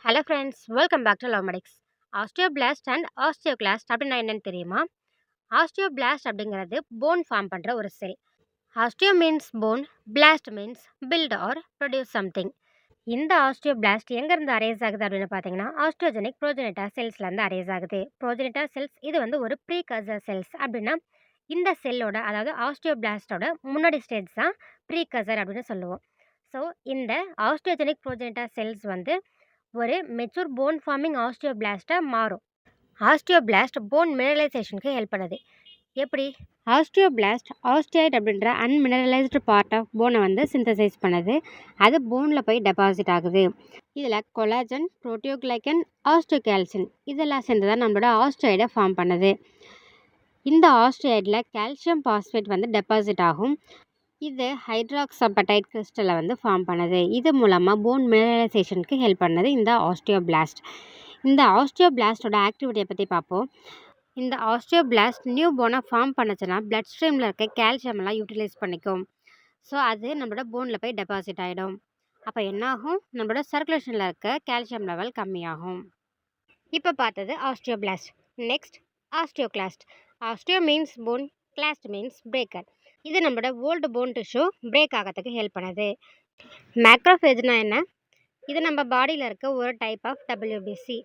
Hello friends, welcome back to Lovemedics. Osteoblast and osteoclast அப்படின்னா என்னன்னு தெரியுமா? ஆஸ்டியோபிளாஸ்ட் அப்படிங்கிறது போன் ஃபார்ம் பண்ணுற ஒரு cell. Osteo means bone, blast means build or produce something. இந்த osteoblast எங்கேருந்து அரேஸ் ஆகுது அப்படின்னு பார்த்தீங்கன்னா, ஆஸ்ட்ரோஜெனிக் ப்ரோஜெனிட்டா செல்ஸ்லேருந்து அரேஸ் ஆகுது. ப்ரோஜெனிட்டா செல்ஸ் இது வந்து ஒரு ப்ரீகர்சர் செல்ஸ் அப்படின்னா, இந்த செல்லோட அதாவது ஆஸ்டியோபிளாஸ்டோட முன்னாடி ஸ்டேஜ் தான் ப்ரீகர்சர் அப்படின்னு சொல்லுவோம். ஸோ இந்த ஆஸ்ட்ரோஜெனிக் ப்ரோஜெனிட்டா செல்ஸ் வந்து ஒரு மெச்சூர் போன் ஃபார்மிங் ஆஸ்டியோபிளாஸ்ட்டாக மாறும். ஆஸ்டியோபிளாஸ்ட் போன் மினரலைசேஷனுக்கு ஹெல்ப் பண்ணுது. எப்படி? ஆஸ்டியோபிளாஸ்ட் ஆஸ்டியாய்ட் அப்படின்ற அன்மினரலைஸ்டு பார்ட் ஆஃப் போனை வந்து சிந்தசைஸ் பண்ணுது. அது போனில் போய் டெபாசிட் ஆகுது. இதில் கொலாஜன், புரோட்டியோகிளைக்கன், ஆஸ்டியோகால்சின் இதெல்லாம் சேர்ந்து தான் நம்மளோட ஆஸ்டியாய்டை ஃபார்ம் பண்ணுது. இந்த ஆஸ்டியாய்டில் கால்சியம் பாஸ்பேட் வந்து டெபாசிட் ஆகும். இது ஹைட்ராக்ஸபடைட் கிறிஸ்டலை வந்து ஃபார்ம் பண்ணுது. இது மூலமாக போன் மினரலைசேஷனுக்கு ஹெல்ப் பண்ணுது இந்த ஆஸ்டியோபிளாஸ்ட். இந்த ஆஸ்டியோபிளாஸ்டோட ஆக்டிவிட்டியை பற்றி பார்ப்போம். இந்த ஆஸ்டியோபிளாஸ்ட் நியூ போனை ஃபார்ம் பண்ணுச்சுன்னா பிளட் ஸ்ட்ரீமில் இருக்க கால்சியமெல்லாம் யூட்டிலைஸ் பண்ணிக்கும். ஸோ அது நம்மளோட போனில் போய் டெபாசிட் ஆகிடும். அப்போ என்னாகும்? நம்மளோட சர்க்குலேஷனில் இருக்க கால்சியம் லெவல் கம்மியாகும். இப்போ பார்த்தது osteoblast. Next osteoclast. Osteo means bone, clast means breaker. இது நம்மளோட ஓல்டு போன் டிஷ்யூ பிரேக் ஆகிறதுக்கு ஹெல்ப் பண்ணுது. மேக்ரோஃபேஜ்னா என்ன? இது நம்ம பாடியில் இருக்க ஒரு டைப் ஆஃப் WBC.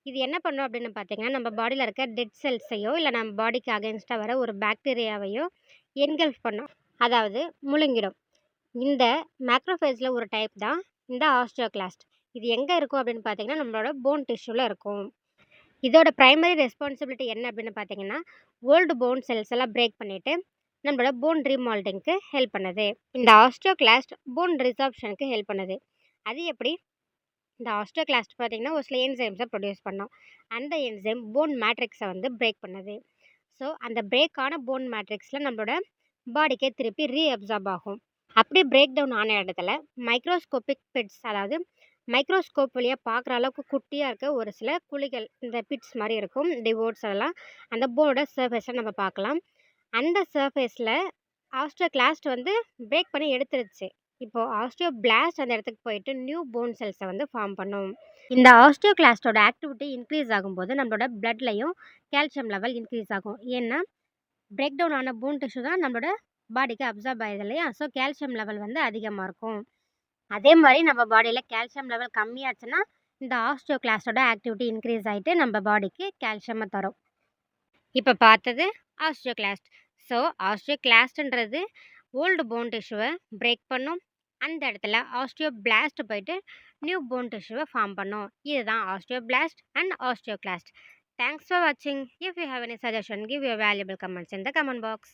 இது என்ன பண்ணும் அப்படின்னு பார்த்தீங்கன்னா, நம்ம பாடியில் இருக்க டெட் செல்ஸையோ இல்லை நம்ம பாடிக்கு அகென்ஸ்டாக வர ஒரு பாக்டீரியாவையோ என்கல்ஃப் பண்ணும், அதாவது முழுங்கிடும். இந்த மேக்ரோஃபேஜில் ஒரு டைப் தான் இந்த ஆஸ்டியோகிளாஸ்ட். இது எங்கே இருக்கும் அப்படின்னு பார்த்தீங்கன்னா, நம்மளோட போன் டிஷ்யூவில் இருக்கும். இதோட ப்ரைமரி ரெஸ்பான்சிபிலிட்டி என்ன அப்படின்னு பார்த்தீங்கன்னா, ஓல்டு போன் செல்ஸ் எல்லாம் பிரேக் பண்ணிவிட்டு நம்மளோட போன் ரீமால்டிங்க்கு ஹெல்ப் பண்ணுது. இந்த ஆஸ்டியோகிளாஸ்ட் போன் ரிசார்ப்ஷனுக்கு ஹெல்ப் பண்ணுது. அது எப்படி? இந்த ஆஸ்டியோகிளாஸ்ட் பார்த்தீங்கன்னா ஒரு சில என்சைம்ஸை ப்ரொடியூஸ் பண்ணோம். அந்த என்சைம் போன் மேட்ரிக்ஸை வந்து பிரேக் பண்ணுது. ஸோ அந்த பிரேக்கான போன் மேட்ரிக்ஸில் நம்மளோட பாடிக்கே திருப்பி ரீஅப்சார்ப் ஆகும். அப்படி பிரேக் டவுன் ஆன இடத்துல மைக்ரோஸ்கோபிக் பிட்ஸ், அதாவது மைக்ரோஸ்கோப் வழியாக பார்க்குற அளவுக்கு குட்டியாக இருக்க ஒரு சில குழிகள், இந்த பிட்ஸ் மாதிரி இருக்கும், டிவோட்ஸ், அதெல்லாம் அந்த போனோட சர்ஃபேஸில் நம்ம பார்க்கலாம். அந்த சர்ஃபேஸில் ஆஸ்டியோகிளாஸ்ட் வந்து பிரேக் பண்ணி எடுத்துருச்சு. இப்போது ஆஸ்டியோபிளாஸ்ட் அந்த இடத்துக்கு போயிட்டு நியூ போன் செல்ஸை வந்து ஃபார்ம் பண்ணும். இந்த ஆஸ்டியோகிளாஸ்டோட ஆக்டிவிட்டி இன்க்ரீஸ் ஆகும்போது நம்மளோட பிளட்லையும் கால்சியம் லெவல் இன்க்ரீஸ் ஆகும். ஏன்னா பிரேக் டவுன் ஆன போன் டிஷ்யூ தான் நம்மளோட பாடிக்கு அப்சார்ப் ஆகுது இல்லையா? ஸோ கால்சியம் லெவல் வந்து அதிகமாக இருக்கும். அதே மாதிரி நம்ம பாடியில் கால்சியம் லெவல் கம்மியாச்சுன்னா இந்த ஆஸ்டியோகிளாஸ்டோட ஆக்டிவிட்டி இன்க்ரீஸ் ஆகிட்டு நம்ம பாடிக்கு கால்சியமை தரும். இப்போ பார்த்தது ஆஸ்டியோகிளாஸ்ட். ஸோ ஆஸ்டியோகிளாஸ்ட்ன்றது ஓல்டு போன் டிஷ்யூவை பிரேக் பண்ணும். அந்த இடத்துல ஆஸ்டியோபிளாஸ்ட் போயிட்டு நியூ போன் டிஷ்யூவை ஃபார்ம் பண்ணும். இதுதான் osteoblast and osteoclast. Thanks for வாட்சிங். If you have any suggestion, give your valuable comments in the comment box.